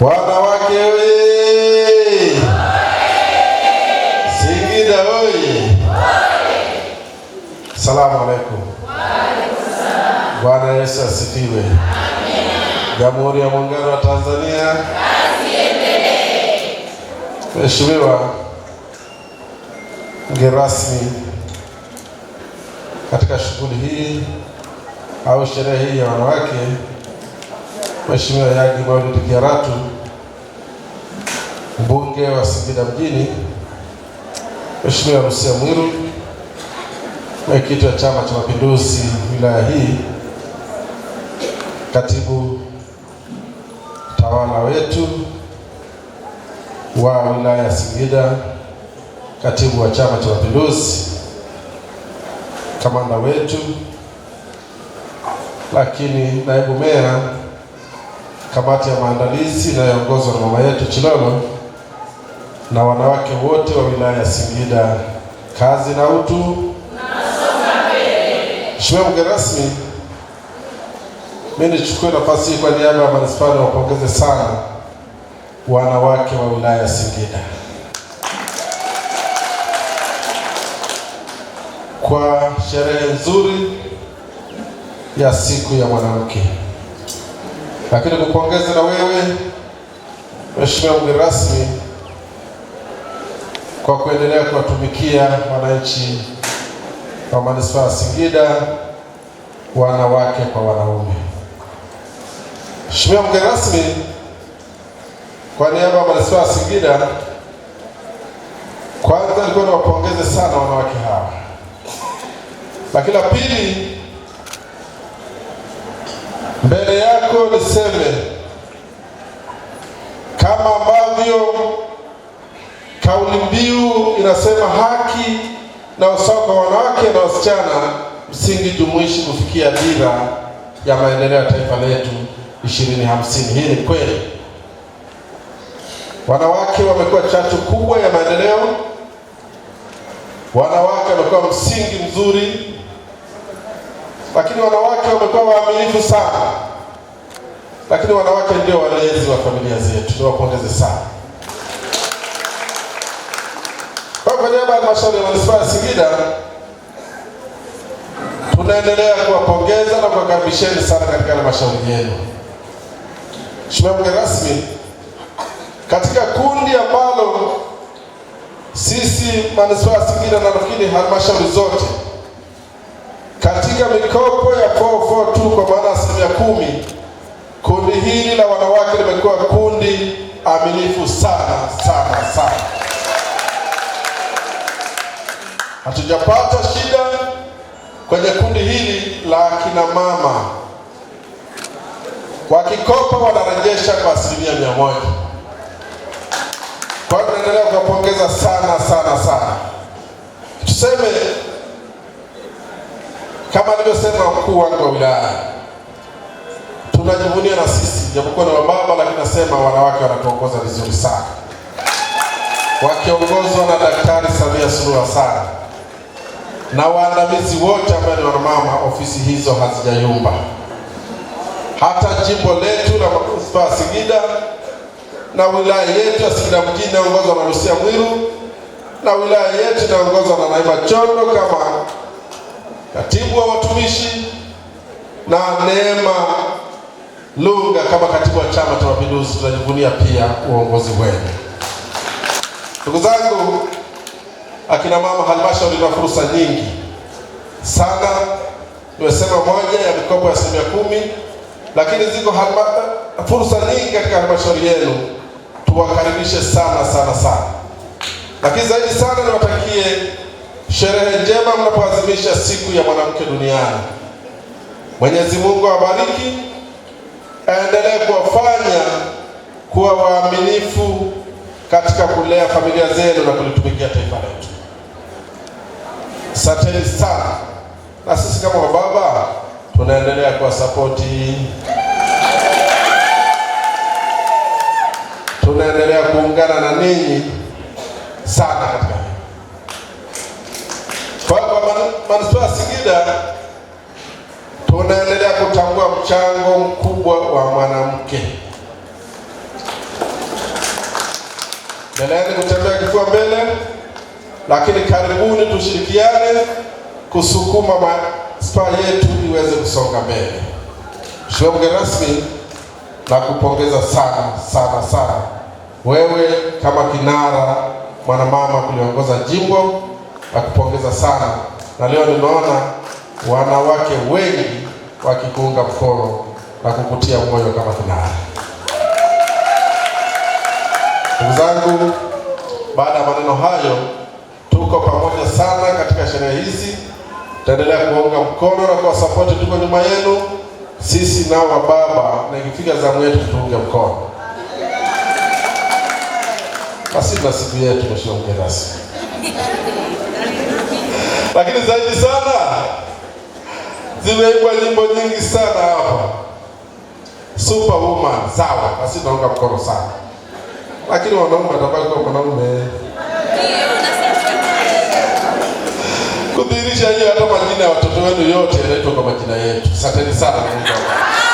Wanawake oye! Singida oye! Salamu alaikum. Bwana Yesu asifiwe. Amen. Jamhuri ya Muungano wa Tanzania. Kazi iendelee. Mheshimiwa mgeni rasmi katika shughuli hii au sherehe hii ya wanawake, Mheshimiwa Yagi Maulid Kyaratu, mbunge wa Singida mjini, Mheshimiwa Rusia Mwiru, mwenyekiti wa Chama cha Mapinduzi wilaya hii, katibu tawala wetu wa wilaya ya Singida, katibu wa Chama cha Mapinduzi, kamanda wetu, lakini naibu meya, kamati ya maandalizi inayoongozwa na mama yetu Chilolo, na wanawake wote wa wilaya ya Singida. Kazi na utu. Mheshimiwa mgeni rasmi, mimi nichukue nafasi hii kwa niaba ya manispaa wapongeze sana wanawake wa wilaya ya Singida kwa sherehe nzuri ya siku ya mwanamke, lakini kupongeza na wewe Mheshimiwa mgeni rasmi kwa kuendelea kuwatumikia wananchi wa manispaa ya Singida, wanawake kwa wanaume. Mheshimiwa mgeni rasmi, kwa niaba ya manispaa ya Singida, kwanza nilikuwa niwapongeze sana wanawake hawa, lakini la pili, mbele yako niseme kama ambavyo kauli mbiu inasema haki na usawa kwa wanawake na wasichana, msingi jumuishi kufikia dira ya maendeleo ya taifa letu 2050. Hii ni kweli. Wanawake wamekuwa chachu kubwa ya maendeleo. Wanawake wamekuwa msingi mzuri, lakini wanawake wamekuwa waaminifu sana, lakini wanawake ndio walezi wa familia zetu. Niwapongeze sana. Kwa niaba ya halmashauri ya manispaa ya Singida, tunaendelea kuwapongeza na kuwakaribisheni sana katika halmashauri yenu. Mheshimiwa mgeni rasmi, katika kundi ambalo sisi manispaa ya Singida na nafikiri halmashauri zote katika mikopo ya 442 kwa maana 10%, kundi hili la wanawake limekuwa kundi aminifu sana sana sana. Hatujapata shida kwenye kundi hili la kina mama. Wakikopa wanarejesha kwa 100%. Kwa hiyo tunaendelea kuwapongeza sana sana sana. Tuseme kama nilivyosema mkuu wangu wa wilaya, tunajivunia na sisi japokuwa na baba, lakini nasema wanawake wanatuongoza vizuri sana, wakiongozwa na Daktari Samia Suluhu Hassan na waandamizi wote ambao ni wanamama. Ofisi hizo hazijayumba. Hata jimbo letu la manispaa Singida na wilaya yetu ya Singida mjini inaongozwa na Rusia Mwiru, na wilaya yetu inaongozwa na Naima Chondo kama katibu wa watumishi, na Neema Lunga kama katibu wa Chama cha Mapinduzi. Tunajivunia pia uongozi wenu. Ndugu zangu, akina mama, halmashauri ina fursa nyingi sana. Nimesema moja ya mikopo ya 10%, lakini ziko fursa nyingi katika halmashauri yenu. Tuwakaribishe sana sana sana, lakini zaidi sana niwatakie sherehe njema mnapoadhimisha siku ya mwanamke duniani. Mwenyezi Mungu awabariki, aendelee kuwafanya kuwa waaminifu katika kulea familia zenu na kulitumikia taifa letu. Asanteni sana. Na sisi kama wababa tunaendelea kuwasapoti, tunaendelea kuungana na ninyi sana katika kwa manispaa ya Singida. Tunaendelea kutambua mchango mkubwa wa mwanamke. endeleeni kutembea kifua mbele, lakini karibuni tushirikiane kusukuma manispaa yetu iweze kusonga mbele. Mheshimiwa mgeni rasmi, na kupongeza sana wewe kama kinara mwanamama kuliongoza jimbo, na kupongeza sana, na leo nimeona wanawake wengi wakikuunga mkono na kukutia moyo kama kinara. Ndugu zangu, baada ya maneno hayo, tuko pamoja sana katika sherehe hizi. Tutaendelea kuunga mkono na kuwa support, tuko nyuma yenu. Sisi nao wa baba, na ikifika zamu yetu tuunge mkono. Basi na siku yetu Mheshimiwa mgeni rasmi. Lakini zaidi sana zimeimbwa nyimbo nyingi sana hapa. Superwoman, sawa, basi naunga mkono sana. Lakini wanaume watabaki kwa wanaume. Kudhihirisha hiyo, hata majina ya watoto wenu yote yanaitwa kwa majina yetu. Asanteni sana.